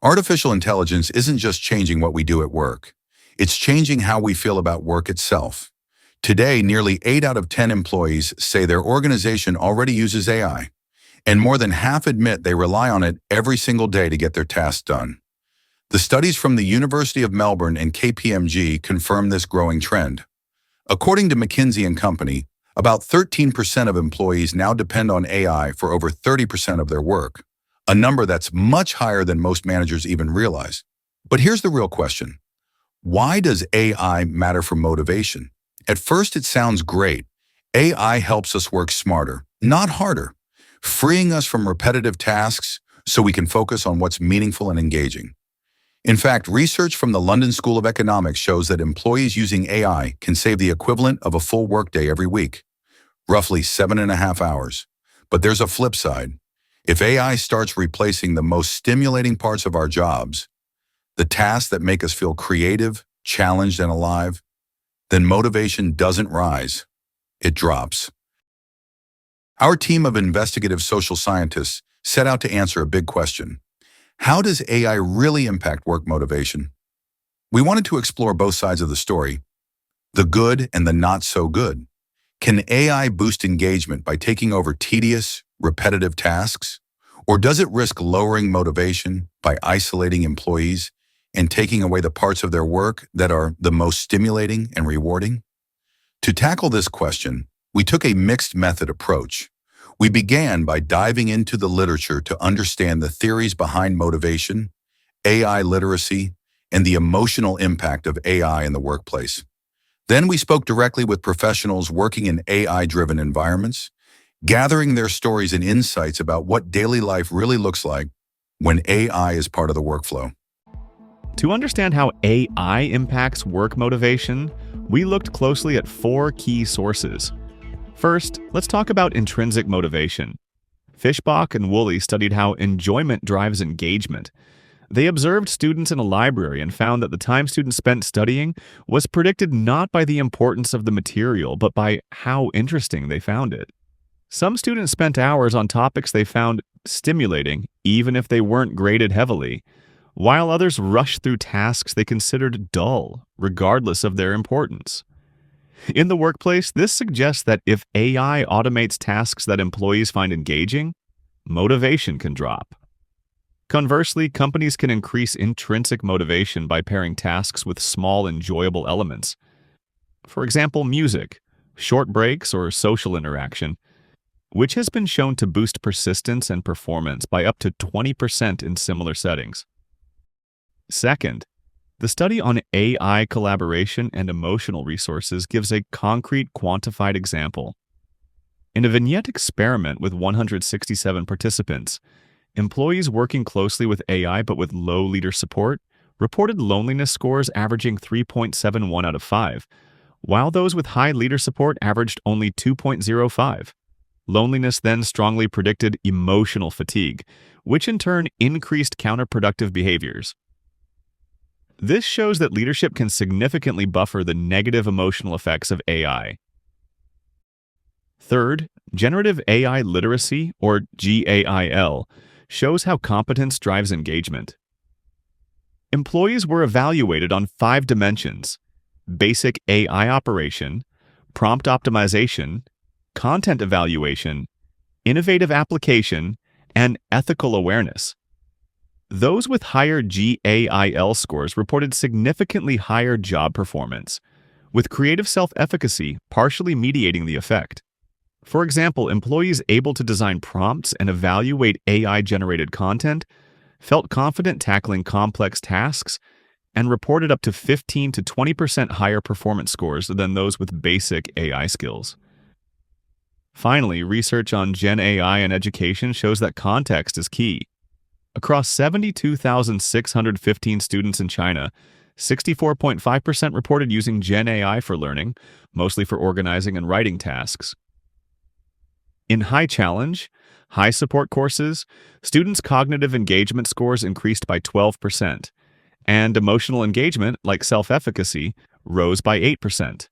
Artificial intelligence isn't just changing what we do at work. It's changing how we feel about work itself. Today, nearly 8 out of 10 employees say their organization already uses AI, and more than half admit they rely on it every single day to get their tasks done. The studies from the University of Melbourne and KPMG confirm this growing trend. According to McKinsey & Company, about 13% of employees now depend on AI for over 30% of their work, a number that's much higher than most managers even realize. But here's the real question. Why does AI matter for motivation? At first, it sounds great. AI helps us work smarter, not harder, freeing us from repetitive tasks so we can focus on what's meaningful and engaging. In fact, research from the London School of Economics shows that employees using AI can save the equivalent of a full workday every week, roughly 7.5 hours. But there's a flip side. If AI starts replacing the most stimulating parts of our jobs, the tasks that make us feel creative, challenged, and alive, then motivation doesn't rise, it drops. Our team of investigative social scientists set out to answer a big question. How does AI really impact work motivation? We wanted to explore both sides of the story, the good and the not so good. Can AI boost engagement by taking over tedious, repetitive tasks? Or does it risk lowering motivation by isolating employees and taking away the parts of their work that are the most stimulating and rewarding? To tackle this question, we took a mixed method approach. We began by diving into the literature to understand the theories behind motivation, AI literacy, and the emotional impact of AI in the workplace. Then we spoke directly with professionals working in AI-driven environments, gathering their stories and insights about what daily life really looks like when AI is part of the workflow. To understand how AI impacts work motivation, we looked closely at 4 key sources. First, let's talk about intrinsic motivation. Fishbach and Woolley studied how enjoyment drives engagement. They observed students in a library and found that the time students spent studying was predicted not by the importance of the material, but by how interesting they found it. Some students spent hours on topics they found stimulating, even if they weren't graded heavily, while others rushed through tasks they considered dull, regardless of their importance. In the workplace, this suggests that if AI automates tasks that employees find engaging, motivation can drop. Conversely, companies can increase intrinsic motivation by pairing tasks with small, enjoyable elements. For example, music, short breaks, or social interaction, which has been shown to boost persistence and performance by up to 20% in similar settings. Second, the study on AI collaboration and emotional resources gives a concrete, quantified example. In a vignette experiment with 167 participants, employees working closely with AI but with low leader support reported loneliness scores averaging 3.71 out of 5, while those with high leader support averaged only 2.05. Loneliness then strongly predicted emotional fatigue, which in turn increased counterproductive behaviors. This shows that leadership can significantly buffer the negative emotional effects of AI. Third, generative AI literacy, or GAIL, shows how competence drives engagement. Employees were evaluated on 5 dimensions: basic AI operation, prompt optimization, content evaluation, innovative application, and ethical awareness. Those with higher GAIL scores reported significantly higher job performance, with creative self-efficacy partially mediating the effect. For example, employees able to design prompts and evaluate AI-generated content felt confident tackling complex tasks and reported up to 15 to 20% higher performance scores than those with basic AI skills. Finally, research on Gen AI in education shows that context is key. Across 72,615 students in China, 64.5% reported using Gen AI for learning, mostly for organizing and writing tasks. In high challenge, high support courses, students' cognitive engagement scores increased by 12%, and emotional engagement, like self-efficacy, rose by 8%.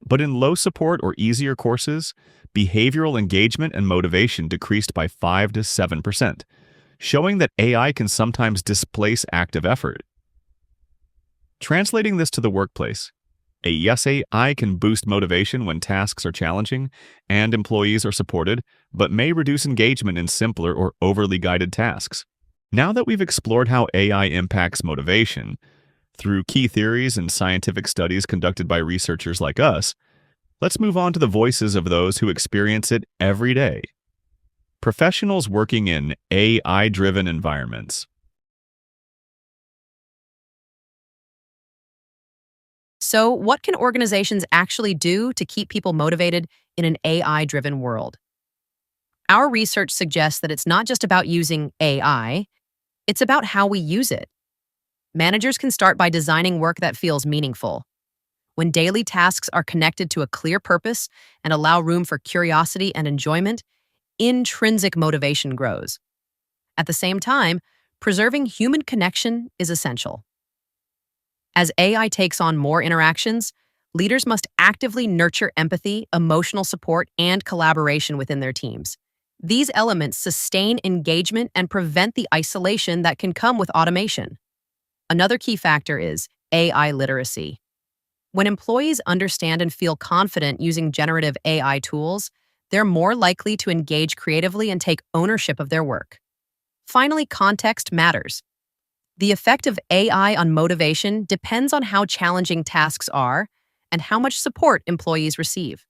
But in low support or easier courses, behavioral engagement and motivation decreased by 5 to 7%, showing that AI can sometimes displace active effort. Translating this to the workplace, a yes AI can boost motivation when tasks are challenging and employees are supported, but may reduce engagement in simpler or overly guided tasks. Now that we've explored how AI impacts motivation, through key theories and scientific studies conducted by researchers like us, let's move on to the voices of those who experience it every day. Professionals working in AI-driven environments. So, what can organizations actually do to keep people motivated in an AI-driven world? Our research suggests that it's not just about using AI, it's about how we use it. Managers can start by designing work that feels meaningful. When daily tasks are connected to a clear purpose and allow room for curiosity and enjoyment, intrinsic motivation grows. At the same time, preserving human connection is essential. As AI takes on more interactions, leaders must actively nurture empathy, emotional support, and collaboration within their teams. These elements sustain engagement and prevent the isolation that can come with automation. Another key factor is AI literacy. When employees understand and feel confident using generative AI tools, they're more likely to engage creatively and take ownership of their work. Finally, context matters. The effect of AI on motivation depends on how challenging tasks are and how much support employees receive.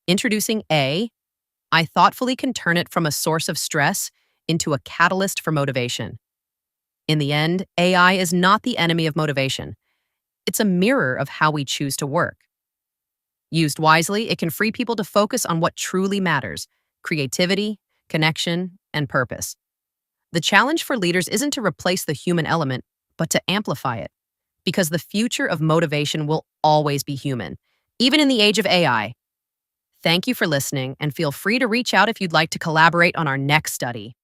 Introducing AI thoughtfully can turn it from a source of stress into a catalyst for motivation. In the end, AI is not the enemy of motivation. It's a mirror of how we choose to work. Used wisely, it can free people to focus on what truly matters: creativity, connection, and purpose. The challenge for leaders isn't to replace the human element, but to amplify it, because the future of motivation will always be human, even in the age of AI. Thank you for listening, and feel free to reach out if you'd like to collaborate on our next study.